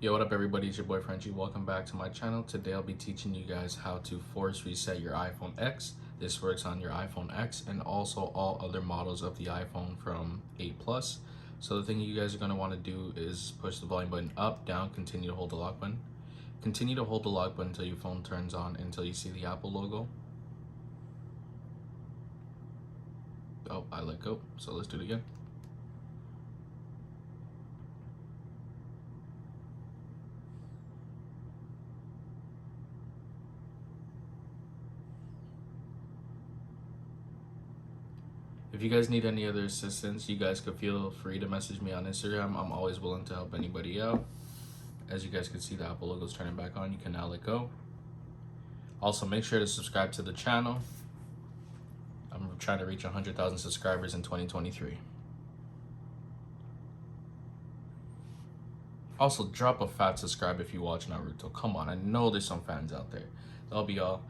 Yo, what up everybody, it's your boy Frenchiie. Welcome back to my channel. Today I'll be teaching you guys how to force reset your iPhone X. This works on your iPhone X and also all other models of the iPhone from 8 Plus. So the thing you guys are going to want to do is push the volume button up, down, continue to hold the lock button. Continue to hold the lock button until your phone turns on, until you see the Apple logo. Oh, I let go, so let's do it again. If you guys need any other assistance, you guys could feel free to message me on Instagram. I'm always willing to help anybody out. As you guys can see, the Apple logo is turning back on. You can now let go. Also, make sure to subscribe to the channel. I'm trying to reach 100,000 subscribers in 2023. Also, drop a fat subscribe if you watch Naruto. Come on, I know there's some fans out there. That'll be all.